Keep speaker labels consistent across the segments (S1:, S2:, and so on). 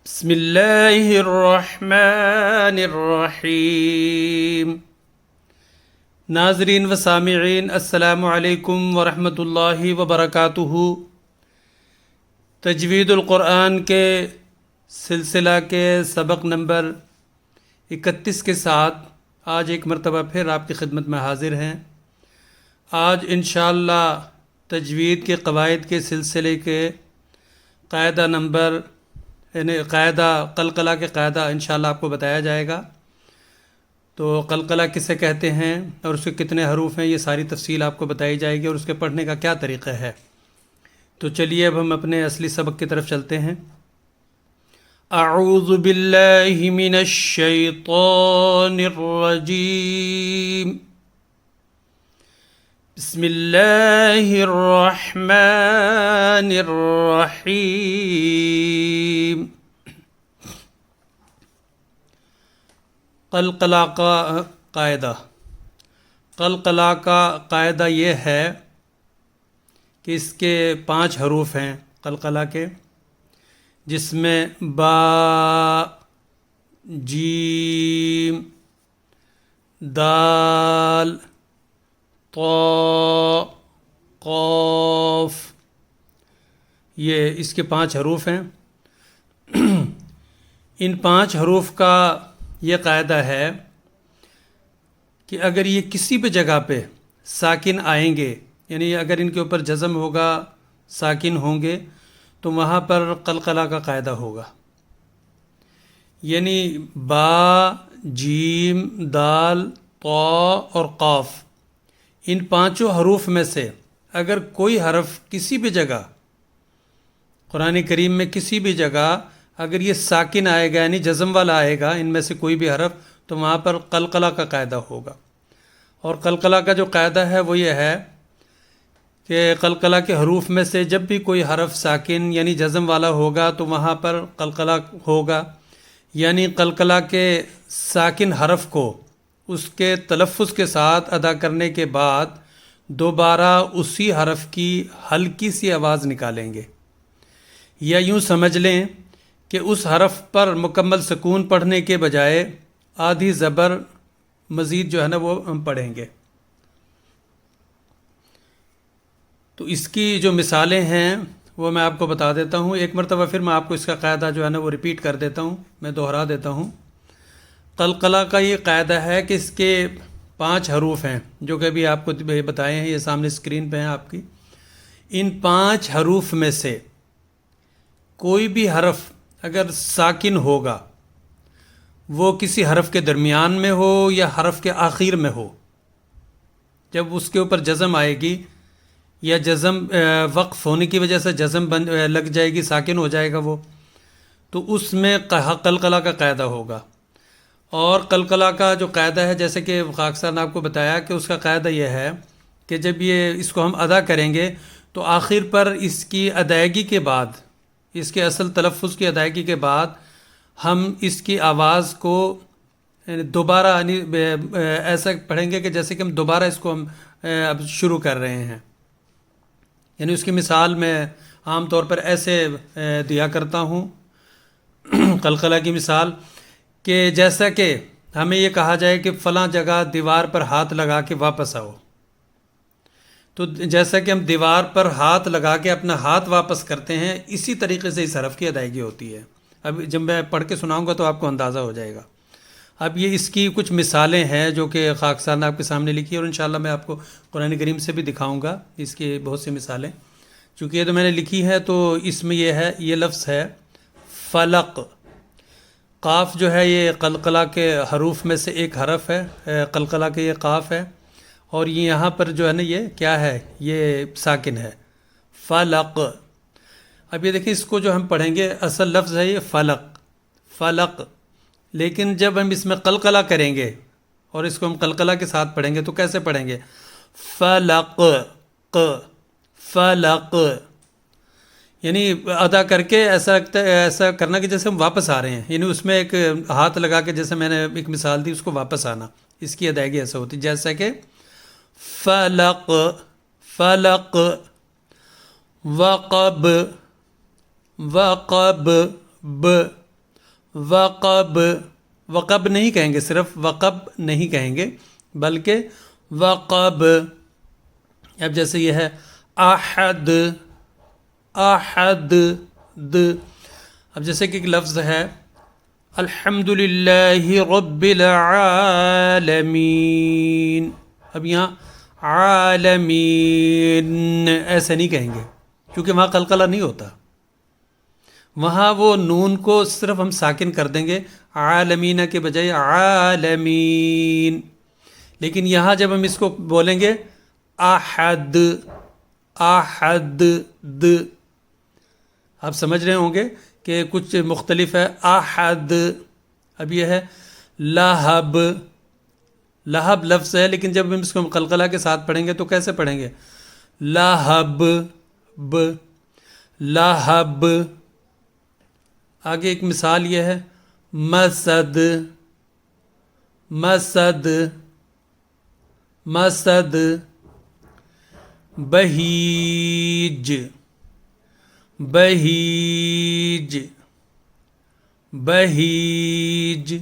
S1: بسم اللہ الرحمن الرحیم۔ ناظرین و سامعین، السلام علیکم ورحمۃ اللہ وبرکاتہ۔ تجوید القرآن کے سلسلہ کے سبق نمبر 31 کے ساتھ آج ایک مرتبہ پھر آپ کی خدمت میں حاضر ہیں۔ آج انشاءاللہ تجوید کے قواعد کے سلسلے کے قاعدہ نمبر قاعدہ قلقلہ کے قاعدہ انشاءاللہ آپ کو بتایا جائے گا۔ تو قلقلہ کسے کہتے ہیں اور اس کے کتنے حروف ہیں، یہ ساری تفصیل آپ کو بتائی جائے گی اور اس کے پڑھنے کا کیا طریقہ ہے۔ تو چلیے اب ہم اپنے اصلی سبق کی طرف چلتے ہیں۔ اعوذ باللہ من الشیطان الرجیم، بسم اللہ الرحمن الرحیم۔ قلقلہ کا قاعدہ، قلقلہ کا قاعدہ یہ ہے کہ اس کے 5 حروف ہیں قلقلہ کے، جس میں با، جیم، دال، طا، قاف، یہ اس کے 5 حروف ہیں۔ ان 5 حروف کا یہ قاعدہ ہے کہ اگر یہ کسی بھی جگہ پہ ساکن آئیں گے، یعنی اگر ان کے اوپر جزم ہوگا، ساکن ہوں گے، تو وہاں پر قلقلہ کا قاعدہ ہوگا۔ یعنی با، جیم، دال، طا اور قاف، ان 5 حروف میں سے اگر کوئی حرف کسی بھی جگہ قرآن کریم میں کسی بھی جگہ اگر یہ ساکن آئے گا، یعنی جزم والا آئے گا، ان میں سے کوئی بھی حرف، تو وہاں پر قلقلہ کا قاعدہ ہوگا۔ اور قلقلہ کا جو قاعدہ ہے وہ یہ ہے کہ قلقلہ کے حروف میں سے جب بھی کوئی حرف ساکن یعنی جزم والا ہوگا تو وہاں پر قلقلہ ہوگا، یعنی قلقلہ کے ساکن حرف کو اس کے تلفظ کے ساتھ ادا کرنے کے بعد دوبارہ اسی حرف کی ہلکی سی آواز نکالیں گے، یا یوں سمجھ لیں کہ اس حرف پر مکمل سکون پڑھنے کے بجائے آدھی زبر مزید جو ہے نا وہ ہم پڑھیں گے۔ تو اس کی جو مثالیں ہیں وہ میں آپ کو بتا دیتا ہوں۔ ایک مرتبہ پھر میں آپ کو اس کا قاعدہ جو ہے نا وہ ریپیٹ کر دیتا ہوں، میں دوہرا دیتا ہوں۔ قلقلہ کا یہ قاعدہ ہے کہ اس کے 5 حروف ہیں جو کہ ابھی آپ کو بتائے ہیں، یہ سامنے اسکرین پہ ہیں آپ کی۔ ان 5 حروف میں سے کوئی بھی حرف اگر ساکن ہوگا، وہ کسی حرف کے درمیان میں ہو یا حرف کے آخر میں ہو، جب اس کے اوپر جزم آئے گی یا جزم وقف ہونے کی وجہ سے جزم لگ جائے گی، ساکن ہو جائے گا وہ، تو اس میں قلقلہ کا قاعدہ ہوگا۔ اور قلقلہ کا جو قاعدہ ہے، جیسے کہ خاک صاحب نے آپ کو بتایا کہ اس کا قاعدہ یہ ہے کہ جب اس کو ہم ادا کریں گے تو آخر پر اس کی ادائیگی کے بعد، اس کے اصل تلفظ کی ادائیگی کے بعد ہم اس کی آواز کو دوبارہ یعنی ایسا پڑھیں گے کہ جیسے کہ ہم دوبارہ اس کو ہم اب شروع کر رہے ہیں۔ یعنی اس کی مثال میں عام طور پر ایسے دیا کرتا ہوں قلقلہ کی مثال، کہ جیسا کہ ہمیں یہ کہا جائے کہ فلاں جگہ دیوار پر ہاتھ لگا کے واپس آؤ، تو جیسا کہ ہم دیوار پر ہاتھ لگا کے اپنا ہاتھ واپس کرتے ہیں، اسی طریقے سے اس حرف کی ادائیگی ہوتی ہے۔ اب جب میں پڑھ کے سناؤں گا تو آپ کو اندازہ ہو جائے گا۔ اب یہ اس کی کچھ مثالیں ہیں جو کہ خاک صاحب نے آپ کے سامنے لکھی، اور انشاءاللہ میں آپ کو قرآن کریم سے بھی دکھاؤں گا اس کی بہت سی مثالیں۔ چونکہ یہ تو میں نے لکھی ہے، تو اس میں یہ ہے، یہ لفظ ہے فلق۔ قاف جو ہے یہ قلقلہ کے حروف میں سے ایک حرف ہے، قلقلہ کے یہ قاف ہے، اور یہ یہاں پر جو ہے نا یہ کیا ہے، یہ ساکن ہے، فلق۔ اب یہ دیکھیں، اس کو جو ہم پڑھیں گے اصل لفظ ہے یہ فلق، فلق، لیکن جب ہم اس میں قلقلہ کریں گے اور اس کو ہم قلقلہ کے ساتھ پڑھیں گے تو کیسے پڑھیں گے؟ فلق، فلق، یعنی ادا کر کے ایسا لگتا ہے، ایسا کرنا کہ جیسے ہم واپس آ رہے ہیں، یعنی اس میں ایک ہاتھ لگا کے جیسے میں نے ایک مثال دی، اس کو واپس آنا، اس کی ادائیگی ایسا ہوتی ہے جیسا کہ فلق، فلق، وقب، وقب، ب، وقب، وقب نہیں کہیں گے، صرف وقب نہیں کہیں گے بلکہ وقب. اب جیسے یہ ہے احد، احد د. اب جیسے کہ ایک لفظ ہے الحمد للہ رب العالمین، اب یہاں عالمین ایسے نہیں کہیں گے کیونکہ وہاں قلقلہ نہیں ہوتا. وہاں وہ نون کو صرف ہم ساکن کر دیں گے عالمین کے بجائے عالمین. لیکن یہاں جب ہم اس کو بولیں گے احد، احد د، آپ سمجھ رہے ہوں گے کہ کچھ مختلف ہے. احد. اب یہ ہے لہب، لہب لفظ ہے لیکن جب ہم اس کو قلقلہ کے ساتھ پڑھیں گے تو کیسے پڑھیں گے؟ لہب ب، لہب. آگے ایک مثال یہ ہے مسد، مسد، مسد. بہیج، بہیج، بہیج.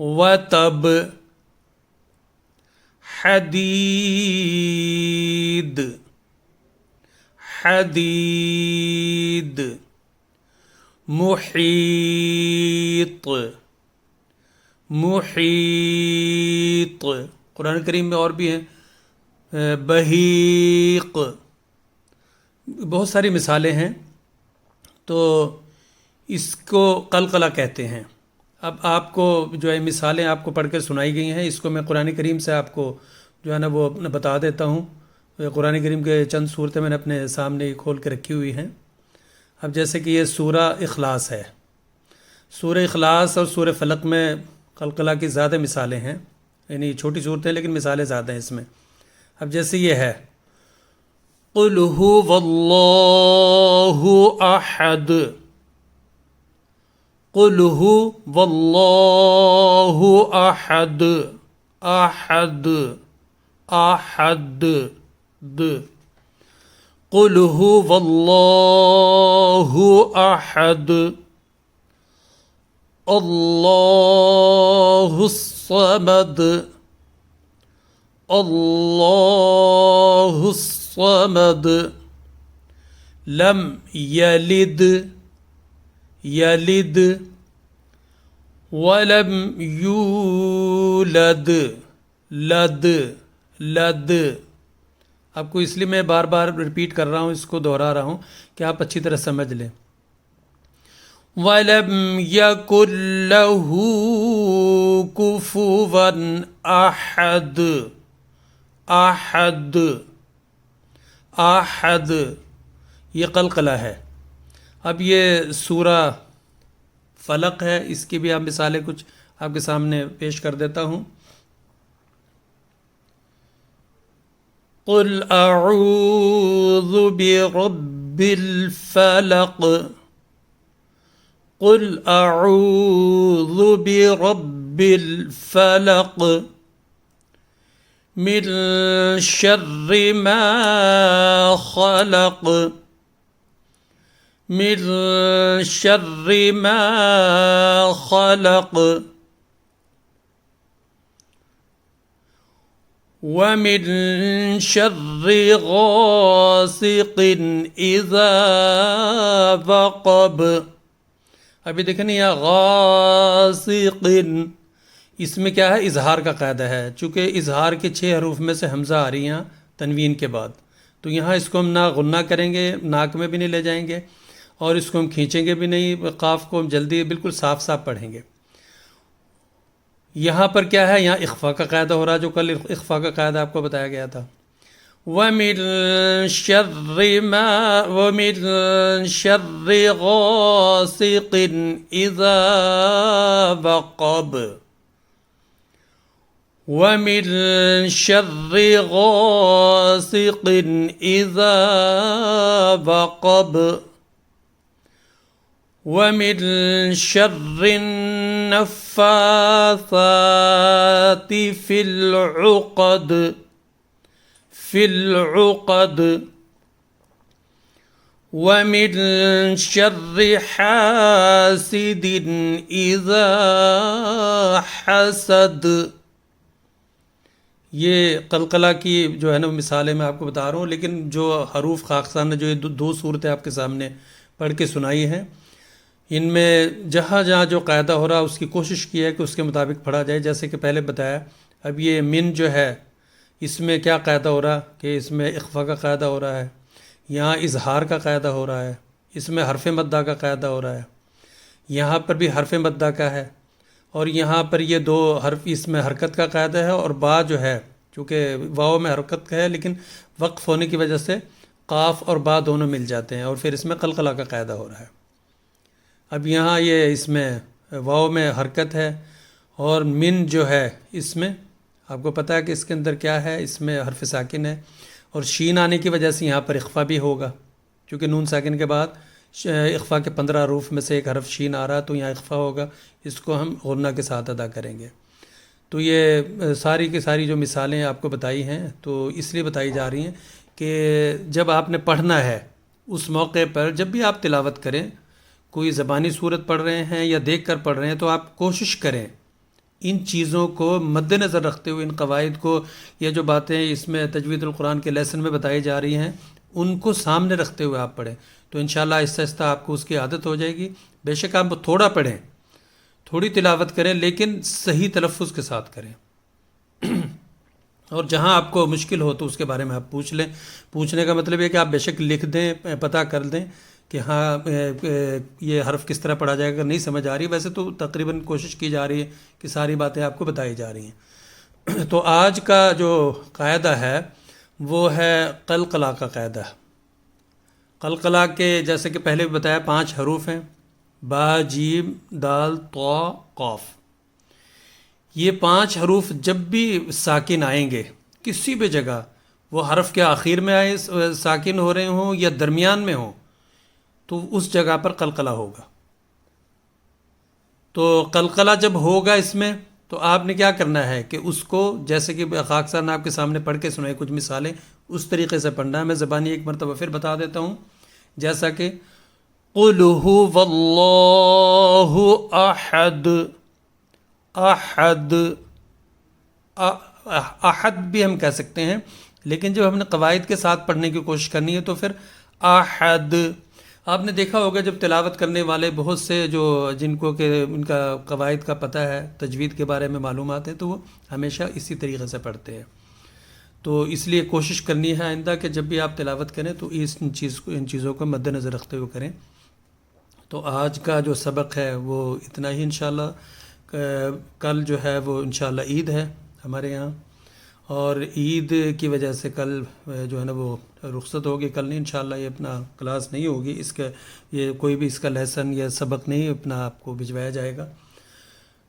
S1: وتب، حدید، حدید. محیط، محیط. قرآن کریم میں اور بھی ہیں بحیق، بہت ساری مثالیں ہیں. تو اس کو قلقلہ کہتے ہیں. اب آپ کو جو ہے مثالیں آپ کو پڑھ کر سنائی گئی ہیں، اس کو میں قرآن کریم سے آپ کو جو ہے نا وہ بتا دیتا ہوں. قرآن کریم کے چند صورتیں میں نے اپنے سامنے کھول کے رکھی ہوئی ہیں. اب جیسے کہ یہ سورہ اخلاص ہے، سورہ اخلاص اور سورہ فلق میں قلقلہ کی زیادہ مثالیں ہیں، یعنی چھوٹی صورتیں لیکن مثالیں زیادہ ہیں اس میں. اب جیسے یہ ہے قل هو واللہ احد، قل هو واللہ احد، احد، احد د. قل هو واللہ احد اللہ الصمد، اللہ الصمد. لم یلد، یلد. ولم یولد، لد، لد. آپ کو اس لیے میں بار بار ریپیٹ کر رہا ہوں، اس کو دہرا رہا ہوں کہ آپ اچھی طرح سمجھ لیں. وَلَمْ يَكُنْ لَهُ كُفُوًا أَحَدٌ، احد، احد. یہ قلقلہ ہے. اب یہ سورہ فلق ہے، اس کی بھی آپ مثالیں کچھ آپ کے سامنے پیش کر دیتا ہوں. قل اعوذ برب الفلق، قل اعوذ برب الفلق من شر ما خلق، من شر ما خلق. ومن شر غاسق اذا وقب. ابھی دیکھیں یا غاسق، اس میں کیا ہے؟ اظہار کا قاعدہ ہے. چونکہ اظہار کے 6 حروف میں سے حمزہ آ رہی ہیں تنوین کے بعد، تو یہاں اس کو ہم نہ غنہ کریں گے، ناک میں بھی نہیں لے جائیں گے، اور اس کو ہم کھینچیں گے بھی نہیں. قاف کو ہم جلدی بالکل صاف صاف پڑھیں گے. یہاں پر کیا ہے؟ یہاں اخفا کا قاعدہ ہو رہا ہے، جو کل اخفا کا قاعدہ آپ کو بتایا گیا تھا. وَمِن شَرِّ غَاسِقٍ إِذَا وَقَبَ، وَمِن شَرِّ غَاسِقٍ إِذَا وَقَبَ، وَمِن شَرِّ النَّفَّاثَاتِ فِي الْعُقَدِ، فِي الْعُقَدِ. وَمِن شَرِّ حَاسِدٍ إِذَا حَسَدَ. یہ قلقلہ کی جو ہے نا مثالیں میں آپ کو بتا رہا ہوں، لیکن جو حروف خاکسار نے جو یہ دو صورتیں آپ کے سامنے پڑھ کے سنائی ہیں، ان میں جہاں جہاں جو قاعدہ ہو رہا اس کی کوشش کی ہے کہ اس کے مطابق پڑھا جائے. جیسے کہ پہلے بتایا، اب یہ من جو ہے اس میں کیا قاعدہ ہو رہا کہ اس میں اخفا کا قاعدہ ہو رہا ہے، یہاں اظہار کا قاعدہ ہو رہا ہے، اس میں حرف مدہ کا قاعدہ ہو رہا ہے، یہاں پر بھی حرف مدہ کا ہے، اور یہاں پر یہ دو حرف اس میں حرکت کا قاعدہ ہے، اور با جو ہے چونکہ واو میں حرکت کا ہے لیکن وقف ہونے کی وجہ سے قاف اور با دونوں مل جاتے ہیں، اور پھر اس میں قلقلہ کا قاعدہ ہو رہا ہے. اب یہاں یہ اس میں واو میں حرکت ہے، اور من جو ہے اس میں آپ کو پتہ ہے کہ اس کے اندر کیا ہے، اس میں حرف ساکن ہے، اور شین آنے کی وجہ سے یہاں پر اخفا بھی ہوگا، کیونکہ نون ساکن کے بعد اخفا کے 15 حروف میں سے ایک حرف شین آ رہا تو یہاں اخفا ہوگا، اس کو ہم غنہ کے ساتھ ادا کریں گے. تو یہ ساری کی ساری جو مثالیں آپ کو بتائی ہیں تو اس لیے بتائی جا رہی ہیں کہ جب آپ نے پڑھنا ہے اس موقع پر، جب بھی آپ تلاوت کریں، کوئی زبانی صورت پڑھ رہے ہیں یا دیکھ کر پڑھ رہے ہیں، تو آپ کوشش کریں ان چیزوں کو مد نظر رکھتے ہوئے، ان قواعد کو، یہ جو باتیں اس میں تجوید القرآن کے لیسن میں بتائی جا رہی ہیں، ان کو سامنے رکھتے ہوئے آپ پڑھیں، تو انشاءاللہ آہستہ آہستہ آپ کو اس کی عادت ہو جائے گی. بے شک آپ تھوڑا پڑھیں، تھوڑی تلاوت کریں، لیکن صحیح تلفظ کے ساتھ کریں. اور جہاں آپ کو مشکل ہو تو اس کے بارے میں آپ پوچھ لیں. پوچھنے کا مطلب یہ کہ آپ بے شک لکھ دیں، پتہ کر دیں کہ ہاں یہ حرف کس طرح پڑھا جائے گا، نہیں سمجھ آ رہی. ویسے تو تقریباً کوشش کی جا رہی ہے کہ ساری باتیں آپ کو بتائی جا رہی ہیں. تو آج کا جو قاعدہ ہے وہ ہے قلقلہ کا قاعدہ. قلقلہ کے جیسے کہ پہلے بھی بتایا 5 حروف ہیں، با، جیم، دال، طا، قاف. یہ 5 حروف جب بھی ساکن آئیں گے کسی بھی جگہ، وہ حرف کے آخر میں آئے ساکن ہو رہے ہوں یا درمیان میں ہوں، تو اس جگہ پر قلقلہ ہوگا. تو قلقلہ جب ہوگا اس میں تو آپ نے کیا کرنا ہے کہ اس کو، جیسے کہ خاکسار نے آپ کے سامنے پڑھ کے سنائے کچھ مثالیں، اس طریقے سے پڑھنا ہے. میں زبانی ایک مرتبہ پھر بتا دیتا ہوں، جیسا کہ قُلْ هُوَ اللَّهُ احد. احد، احد بھی ہم کہہ سکتے ہیں، لیکن جب ہم نے قواعد کے ساتھ پڑھنے کی کوشش کرنی ہے تو پھر احد. آپ نے دیکھا ہوگا جب تلاوت کرنے والے بہت سے جو جن کو کہ ان کا قواعد کا پتہ ہے، تجوید کے بارے میں معلومات ہیں، تو وہ ہمیشہ اسی طریقے سے پڑھتے ہیں. تو اس لیے کوشش کرنی ہے آئندہ کہ جب بھی آپ تلاوت کریں تو ان چیزوں کو مد نظر رکھتے ہوئے کریں. تو آج کا جو سبق ہے وہ اتنا ہی انشاءاللہ. کل جو ہے وہ انشاءاللہ عید ہے ہمارے یہاں، اور عید کی وجہ سے کل جو ہے نا وہ رخصت ہوگی. کل نہیں انشاءاللہ یہ اپنا کلاس نہیں ہوگی، اس کا یہ کوئی بھی اس کا لیسن یا سبق نہیں اپنا آپ کو بھجوایا جائے گا.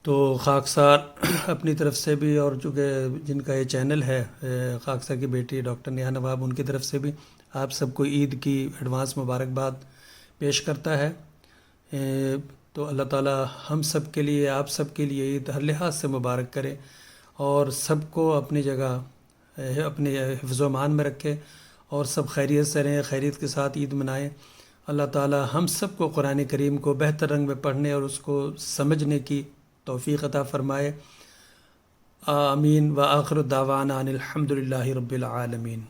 S1: تو خاکسار اپنی طرف سے بھی، اور چونکہ جن کا یہ چینل ہے خاکسار کی بیٹی ڈاکٹر نیہا نواب، ان کی طرف سے بھی آپ سب کو عید کی ایڈوانس مبارکباد پیش کرتا ہے. تو اللہ تعالی ہم سب کے لیے، آپ سب کے لیے عید ہر لحاظ سے مبارک کرے، اور سب کو اپنی جگہ اپنے حفظ و امان میں رکھے، اور سب خیریت سے رہیں، خیریت کے ساتھ عید منائیں. اللہ تعالی ہم سب کو قرآن کریم کو بہتر رنگ میں پڑھنے اور اس کو سمجھنے کی توفیق عطا فرمائے. آمین. وآخر دعوانا ان الحمد للہ رب العالمین.